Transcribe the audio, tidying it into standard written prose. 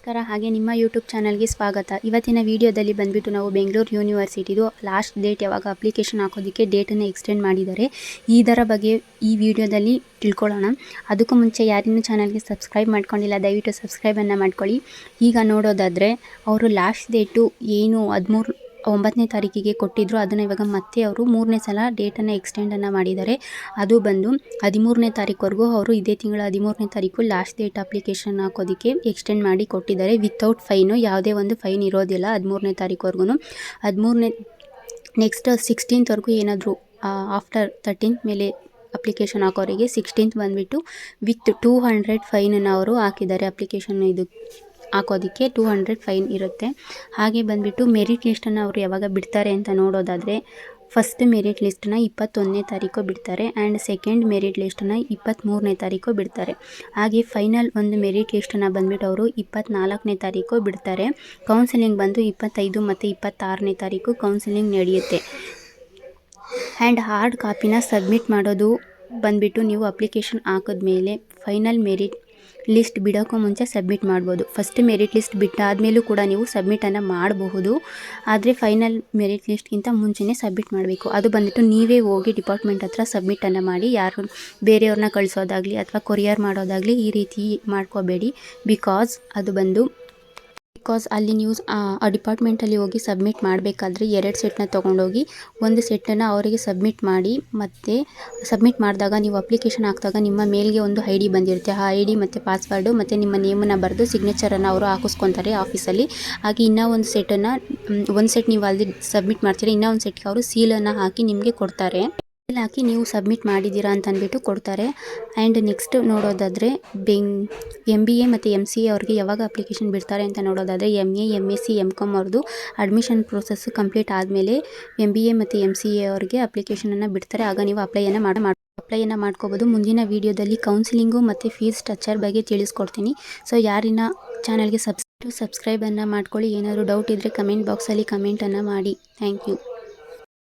ನಮಸ್ಕಾರ. ಹಾಗೆ ನಿಮ್ಮ ಯೂಟ್ಯೂಬ್ ಚಾನಲ್ಗೆ ಸ್ವಾಗತ. ಇವತ್ತಿನ ವಿಡಿಯೋದಲ್ಲಿ ಬಂದ್ಬಿಟ್ಟು ನಾವು ಬೆಂಗಳೂರು ಯೂನಿವರ್ಸಿಟಿದು ಲಾಸ್ಟ್ ಡೇಟ್ ಯಾವಾಗ ಅಪ್ಲಿಕೇಶನ್ ಹಾಕೋದಕ್ಕೆ ಡೇಟನ್ನು ಎಕ್ಸ್ಟೆಂಡ್ ಮಾಡಿದ್ದಾರೆ, ಇದರ ಬಗ್ಗೆ ಈ ವಿಡಿಯೋದಲ್ಲಿ ತಿಳ್ಕೊಳ್ಳೋಣ. ಅದಕ್ಕೂ ಮುಂಚೆ ಯಾರಿನ್ನೂ ಚಾನಲ್ಗೆ ಸಬ್ಸ್ಕ್ರೈಬ್ ಮಾಡ್ಕೊಂಡಿಲ್ಲ ದಯವಿಟ್ಟು ಸಬ್ಸ್ಕ್ರೈಬನ್ನು ಮಾಡ್ಕೊಳ್ಳಿ. ಈಗ ನೋಡೋದಾದರೆ ಅವರು ಲಾಸ್ಟ್ ಡೇಟು ಏನು 9ನೇ ತಾರೀಕಿಗೆ ಕೊಟ್ಟಿದ್ರು, ಅದನ್ನು ಇವಾಗ ಮತ್ತೆ ಅವರು 3ನೇ ಸಲ ಡೇಟನ್ನು ಎಕ್ಸ್ಟೆಂಡನ್ನು ಮಾಡಿದ್ದಾರೆ. ಅದು ಬಂದು 13ನೇ ತಾರೀಕುವರೆಗೂ ಅವರು ಇದೇ ತಿಂಗಳ 13ನೇ ತಾರೀಕು ಲಾಸ್ಟ್ ಡೇಟ್ ಅಪ್ಲಿಕೇಶನ್ ಹಾಕೋದಕ್ಕೆ ಎಕ್ಸ್ಟೆಂಡ್ ಮಾಡಿ ಕೊಟ್ಟಿದ್ದಾರೆ. ವಿತೌಟ್ ಫೈನು, ಯಾವುದೇ ಒಂದು ಫೈನ್ ಇರೋದಿಲ್ಲ 13ನೇ ತಾರೀಕುವರೆಗೂ. 13ನೇ ನೆಕ್ಸ್ಟ್ 16th ಏನಾದರೂ ಆಫ್ಟರ್ 13th ಮೇಲೆ ಅಪ್ಲಿಕೇಶನ್ ಹಾಕೋರಿಗೆ 16th ಬಂದುಬಿಟ್ಟು ವಿತ್ 200 ಫೈನನ್ನು ಅವರು ಹಾಕಿದ್ದಾರೆ. ಅಪ್ಲಿಕೇಶನ್ ಇದು ಹಾಕೋದಕ್ಕೆ 200 ಫೈನ್ ಇರುತ್ತೆ. ಹಾಗೆ ಬಂದುಬಿಟ್ಟು ಮೆರಿಟ್ ಲಿಸ್ಟನ್ನು ಅವರು ಯಾವಾಗ ಬಿಡ್ತಾರೆ ಅಂತ ನೋಡೋದಾದರೆ, ಫಸ್ಟ್ ಮೆರಿಟ್ ಲಿಸ್ಟನ್ನ 21ನೇ ತಾರೀಕು ಬಿಡ್ತಾರೆ ಆ್ಯಂಡ್ ಸೆಕೆಂಡ್ ಮೆರಿಟ್ ಲಿಸ್ಟನ್ನು 23ನೇ ತಾರೀಕು ಬಿಡ್ತಾರೆ. ಹಾಗೆ ಫೈನಲ್ ಒಂದು ಮೆರಿಟ್ ಲಿಸ್ಟನ್ನು ಬಂದುಬಿಟ್ಟು ಅವರು 24ನೇ ತಾರೀಕು ಬಿಡ್ತಾರೆ. ಕೌನ್ಸಿಲಿಂಗ್ ಬಂದು 25 ಮತ್ತು 26ನೇ ತಾರೀಕು ಕೌನ್ಸಿಲಿಂಗ್ ನಡೆಯುತ್ತೆ. ಆ್ಯಂಡ್ ಹಾರ್ಡ್ ಕಾಪಿನ ಸಬ್ಮಿಟ್ ಮಾಡೋದು ಬಂದುಬಿಟ್ಟು ನೀವು ಅಪ್ಲಿಕೇಶನ್ ಹಾಕಿದ್ಮೇಲೆ ಫೈನಲ್ ಮೆರಿಟ್ ಲಿಸ್ಟ್ ಬಿಡೋಕ್ಕೂ ಮುಂಚೆ ಸಬ್ಮಿಟ್ ಮಾಡ್ಬೋದು. ಫಸ್ಟ್ ಮೆರಿಟ್ ಲಿಸ್ಟ್ ಬಿಟ್ಟಾದಮೇಲೂ ಕೂಡ ನೀವು ಸಬ್ಮಿಟನ್ನು ಮಾಡಬಹುದು, ಆದರೆ ಫೈನಲ್ ಮೆರಿಟ್ ಲಿಸ್ಟ್ಗಿಂತ ಮುಂಚೆನೇ ಸಬ್ಮಿಟ್ ಮಾಡಬೇಕು. ಅದು ಬಂದುಬಿಟ್ಟು ನೀವೇ ಹೋಗಿ ಡಿಪಾರ್ಟ್ಮೆಂಟ್ ಹತ್ರ ಸಬ್ಮಿಟನ್ನು ಮಾಡಿ, ಯಾರು ಬೇರೆಯವ್ರನ್ನ ಕಳಿಸೋದಾಗಲಿ ಅಥವಾ ಕೊರಿಯರ್ ಮಾಡೋದಾಗಲಿ ಈ ರೀತಿ ಮಾಡ್ಕೋಬೇಡಿ. ಬಿಕಾಸ್ ಅಲ್ಲಿ ನೀವು ಆ ಡಿಪಾರ್ಟ್ಮೆಂಟಲ್ಲಿ ಹೋಗಿ ಸಬ್ಮಿಟ್ ಮಾಡಬೇಕಾದ್ರೆ 2 ಸೆಟ್ನ ತೊಗೊಂಡೋಗಿ ಒಂದು ಸೆಟ್ಟನ್ನು ಅವರಿಗೆ ಸಬ್ಮಿಟ್ ಮಾಡಿ, ಮತ್ತು ಸಬ್ಮಿಟ್ ಮಾಡಿದಾಗ ನೀವು ಅಪ್ಲಿಕೇಶನ್ ಹಾಕಿದಾಗ ನಿಮ್ಮ ಮೇಲ್ಗೆ ಒಂದು ID ಬಂದಿರುತ್ತೆ. ಆ ID ಮತ್ತು ಪಾಸ್ವರ್ಡು ಮತ್ತು ನಿಮ್ಮ ನೇಮನ್ನು ಬರೆದು ಸಿಗ್ನೇಚರನ್ನು ಅವರು ಹಾಕಿಸ್ಕೊತಾರೆ ಆಫೀಸಲ್ಲಿ. ಹಾಗೆ ಇನ್ನೂ ಒಂದು ಸೆಟ್ ನೀವು ಅಲ್ಲಿ ಸಬ್ಮಿಟ್ ಮಾಡ್ತೀರಾ, ಇನ್ನೂ ಒಂದು ಸೆಟ್ಗೆ ಅವರು ಸೀಲನ್ನು ಹಾಕಿ ನಿಮಗೆ ಕೊಡ್ತಾರೆ. ಹಾಕಿ ನೀವು ಸಬ್ಮಿಟ್ ಮಾಡಿದ್ದೀರಾ ಅಂತ ಅಂದ್ಬಿಟ್ಟು ಕೊಡ್ತಾರೆ. ಆ್ಯಂಡ್ ನೆಕ್ಸ್ಟ್ ನೋಡೋದಾದರೆ MBA ಮತ್ತು MCA ಅವ್ರಿಗೆ ಯಾವಾಗ ಅಪ್ಲಿಕೇಶನ್ ಬಿಡ್ತಾರೆ ಅಂತ ನೋಡೋದಾದರೆ, MA MSc MCom ಅವ್ರದ್ದು ಅಡ್ಮಿಷನ್ ಪ್ರೋಸೆಸ್ ಕಂಪ್ಲೀಟ್ ಆದಮೇಲೆ MBA ಮತ್ತು MCA ಅವ್ರಿಗೆ ಅಪ್ಲಿಕೇಶನನ್ನು ಬಿಡ್ತಾರೆ. ಆಗ ನೀವು ಅಪ್ಲೈಯನ್ನು ಮಾಡ್ಕೋಬೋದು. ಮುಂದಿನ ವೀಡಿಯೋದಲ್ಲಿ ಕೌನ್ಸಿಲಿಂಗು ಮತ್ತು ಫೀಸ್ ಸ್ಟ್ರಕ್ಚರ್ ಬಗ್ಗೆ ತಿಳಿಸ್ಕೊಡ್ತೀನಿ. ಸೊ ಯಾರಿನ ಚಾನಲ್ಗೆ ಸಬ್ಸ್ಕ್ರೈಬನ್ನು ಮಾಡ್ಕೊಳ್ಳಿ. ಏನಾದರೂ ಡೌಟ್ ಇದ್ದರೆ ಕಮೆಂಟ್ ಬಾಕ್ಸಲ್ಲಿ ಕಮೆಂಟನ್ನು ಮಾಡಿ. Thank you.